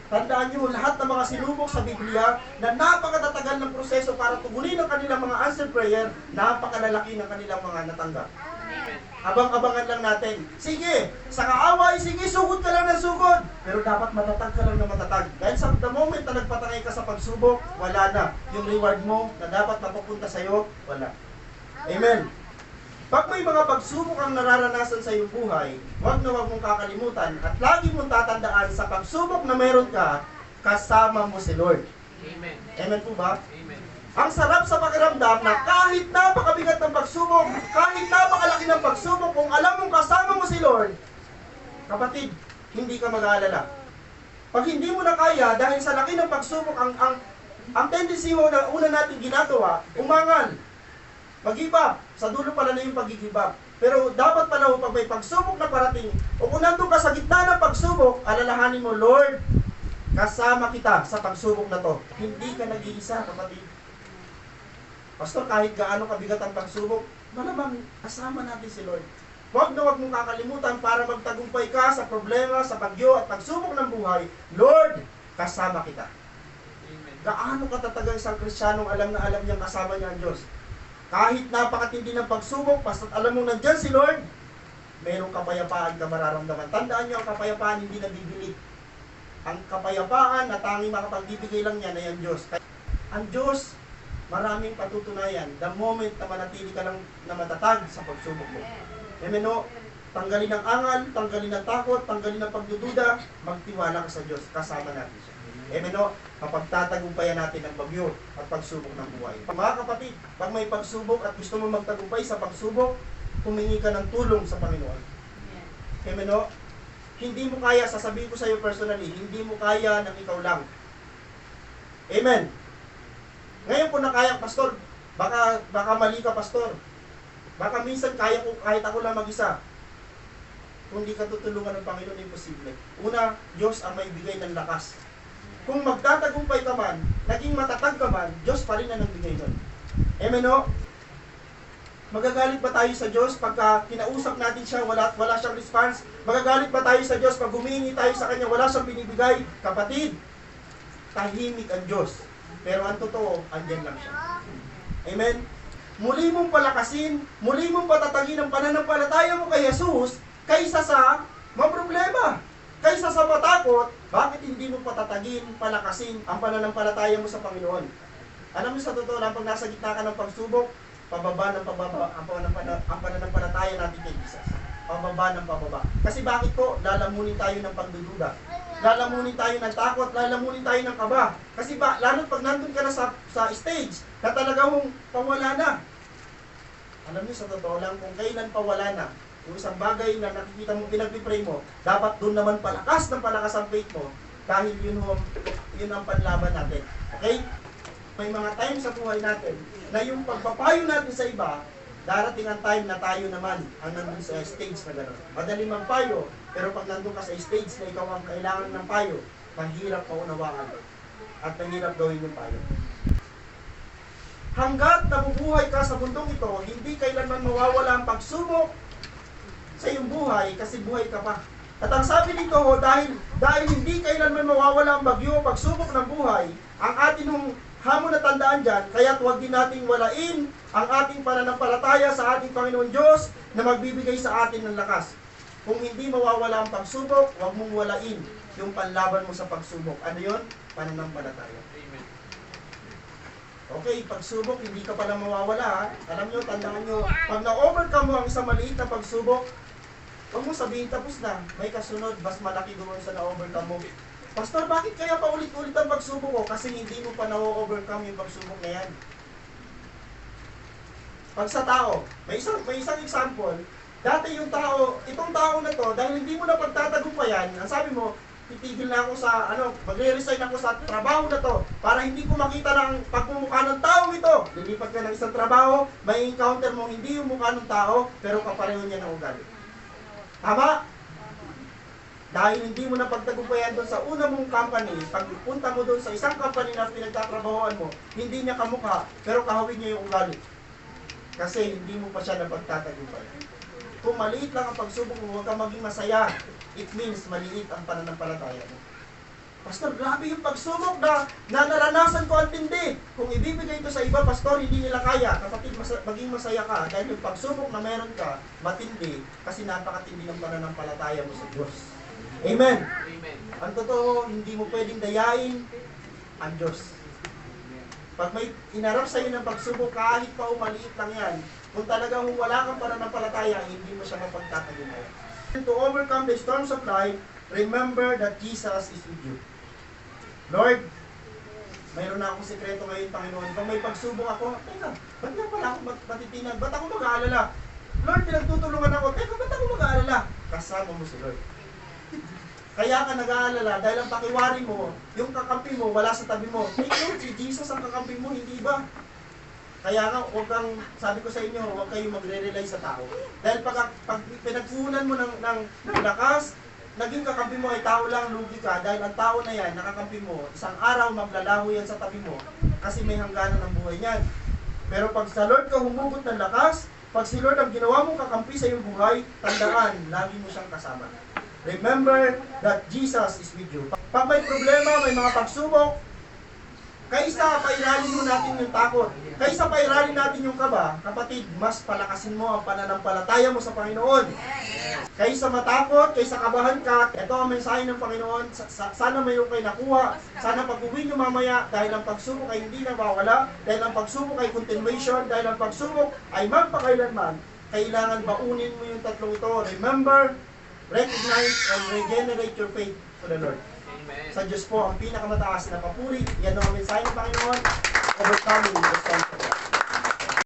Tandaan niyo, lahat ng mga sinubok sa Biblia na napakatatagal ng proseso para tugunin ang kanilang mga answered prayer, napakalalaki ng kanilang mga natanggap. Abang-abangan lang natin. Sige, sa kaaway, sige, sugod ka lang ng sugod. Pero dapat matatag ka lang na matatag. Dahil sa the moment na nagpatangay ka sa pagsubok, wala na. Yung reward mo na dapat mapupunta sa'yo, wala. Amen. Pag may mga pagsubok ang nararanasan sa iyong buhay, huwag mong kakalimutan at lagi mong tatandaan sa pagsubok na meron ka, kasama mo si Lord. Amen. Amen po ba? Amen. Ang sarap sa pakiramdam na kahit napakabigat ng pagsubok, kahit napakalaki ng pagsubok, kung alam mong kasama mo si Lord, kapatid, hindi ka mag-aalala. Pag hindi mo na kaya, dahil sa laki ng pagsubok, ang tendency mo na una natin ginagawa, umangal, mag-give up. Sa dulo pala na yung pag-give up. Pero dapat pala pag may pagsubok na parating, o kung nandun ka sa gitna ng pagsubok, alalahanin mo, Lord, kasama kita sa pagsubok na to. Hindi ka nag-iisa, kapatid. Pastor, kahit gaano kabigat ang pagsubok, malamang kasama natin si Lord. Huwag mong kakalimutan para magtagumpay ka sa problema, sa bagyo at pagsubok ng buhay. Lord, kasama kita. Amen. Gaano katatagal isang Kristiyanong alam na alam niyang kasama niya ang Diyos? Kahit napakatindi ng pagsubok, basta't alam mong nandyan si Lord, mayroong kapayapaan ka mararamdaman. Tandaan niyo, ang kapayapaan hindi nabibili. Ang kapayapaan na tanging makapagbibigay lang niya na yung Diyos. Ang Diyos, maraming patutunayan. The moment na manatili ka lang na matatag sa pagsubok mo. Amen o? Tanggalin ang angal, tanggalin ang takot, tanggalin ang pagdududa, magtiwala ka sa Diyos, kasama natin siya. Amen o? Kapag tatagumpayan natin ang bagyo at pagsubok ng buhay. Mga kapatid, pag may pagsubok at gusto mo magtagumpay sa pagsubok, humingi ka ng tulong sa Panginoon. Amen o? Hindi mo kaya, sasabihin ko sa iyo personally, hindi mo kaya ng ikaw lang. Amen. Ngayon po na kaya, pastor, baka mali ka, pastor. Baka minsan kaya ko, kahit ako lang mag-isa. Kung hindi ka tutulungan ng Panginoon, imposible. Una, Diyos ang may bigay ng lakas. Kung magtatagumpay ka man, naging matatag ka man, Diyos pa rin ang nagbigay nun. Amen o? Magagalit ba tayo sa Diyos pagka kinausap natin siya, wala siyang response? Magagalit ba tayo sa Diyos pag humingi tayo sa Kanya, wala siyang binibigay? Kapatid, tahimik ang Diyos. Pero ang totoo, andyan lang siya. Amen? Muli mong palakasin, muli mong patatagin ang pananampalataya mo kay Jesus kaysa sa maproblema. Kaysa sa matakot, bakit hindi mo patatagin, palakasin ang pananampalataya mo sa Panginoon? Alam mo sa totoo lang, pag nasa gitna ka ng pagsubok, pababa ng pababa ang pananampalataya natin kay Jesus. Pababa ng pababa. Kasi bakit po? Lalamunin tayo ng pagdududa. Lalamunin tayo ng takot, lalamunin tayo ng kaba. Kasi lalo pag nandun ka na sa stage, na talagang pawala na. Alam niyo sa totoo lang, kung kailan pawala na, yung isang bagay na nakikita mo, pinagpipray mo, dapat doon naman palakas ang faith mo, dahil yun ang panlaban natin. Okay? May mga time sa buhay natin na yung pagpapayo natin sa iba, darating ang time na tayo naman ang nandun sa stage na gano'n. Madaling magpayo, pero pag nandun ka sa stage na ikaw ang kailangan ng payo, mahirap paunawaan at mahirap gawin yung payo. Hanggat nabubuhay ka sa mundong ito, hindi kailanman mawawala ang pagsubok sa iyong buhay kasi buhay ka pa. At ang sabi dito, dahil hindi kailanman mawawala ang bagyo, pagsubok ng buhay, ang atin hamon na tandaan dyan, kaya't huwag din nating walain ang ating pananampalataya sa ating Panginoon Diyos na magbibigay sa atin ng lakas. Kung hindi mawawala ang pagsubok, huwag mong walain yung panlaban mo sa pagsubok. Ano yun? Pananampalataya. Amen. Okay, pagsubok, hindi ka pala mawawala. Ha? Alam nyo, tandaan nyo, pag na-overcome mo ang isang maliit na pagsubok, huwag mo sabihin tapos na, may kasunod, mas malaki doon sa na-overcome mo. Pastor, bakit kaya paulit-ulit ang pagsubok ko? Kasi hindi mo pa na-overcome yung pagsubok na yan. Pag sa tao, may isang example, dati yung tao, itong tao na to, dahil hindi mo na pagtatagumpayan, ang sabi mo, titigil na ako sa, magre-resign ako sa trabaho na to, para hindi ko makita ng pagmumukha ng taong ito. Lilipat ka ng isang trabaho, may encounter mo hindi yung mukha ng tao, pero kapareho niya ng ugali. Tama? Dahil hindi mo na pagtagumpayan doon sa una mong company, pagpunta mo doon sa isang company na pinagtatrabahoan mo, hindi niya kamukha, pero kahawin niya yung ugali. Kasi hindi mo pa siya napagtatagumpayan. Kung maliit lang ang pagsubok mo, huwag kang maging masaya. It means maliit ang pananampalataya mo. Pastor, grabe yung pagsubok na naranasan ko ang tindi. Kung ibibigay ito sa iba, Pastor, hindi nila kaya. Kapatid, maging masaya ka dahil yung pagsubok na meron ka, matindi, kasi napakatindi ng pananampalataya mo sa Diyos. Amen. Amen. Ang totoo, hindi mo pwedeng dayain ang Diyos. Pag may inarap sa iyo ng pagsubok, kahit pa maliit lang yan, kung talagang wala kang pananampalataya, hindi mo siya mapagtatagumpayan. To overcome the storms of life, remember that Jesus is with you. Lord, mayroon na akong sekreto ngayon, Panginoon. Kung may pagsubok ako, teka, ba't nga pala ako matitinan? Ba't ako mag-aalala? Lord, pinagtutulungan ako. Teka, ba't ako mag-aalala? Kasama mo si Lord. Kaya ka nag-aalala dahil ang pakiwari mo, yung kakampi mo, wala sa tabi mo. Hey Lord, si Jesus ang kakampi mo, hindi ba? Kaya nga, huwag kang, sabi ko sa inyo, huwag kayong magre-rely sa tao. Dahil pag pinagpunan mo ng lakas, naging kakampi mo ay tao lang, lugi ka. Dahil ang tao na yan, nakakampi mo, isang araw maglalaho yan sa tabi mo kasi may hangganan ng buhay niyan. Pero pag sa Lord ka humugot ng lakas, pag si Lord ang ginawa mong kakampi sa iyong buhay, tandaan, lagi mo siyang kasama. Remember that Jesus is with you. Pag may problema, may mga pagsubok, kaysa pairalin mo natin yung takot, kaysa pairalin natin yung kaba, kapatid, mas palakasin mo ang pananampalataya mo sa Panginoon. Kaysa matakot, kaysa kabahan ka, ito ang mensahe ng Panginoon, sana mayroon kayo nakuha, sana pag-uwi nyo mamaya, dahil ang pagsubok ay hindi nawawala, dahil ang pagsubok ay continuation, dahil ang pagsubok ay magpakailanman, kailangan baunin mo yung tatlong ito. Remember, recognize, and regenerate your faith to the Lord. Sa Diyos po ang pinakamataas na papuri. Yan ang mensahe ng Panginoon. Overcoming the storm.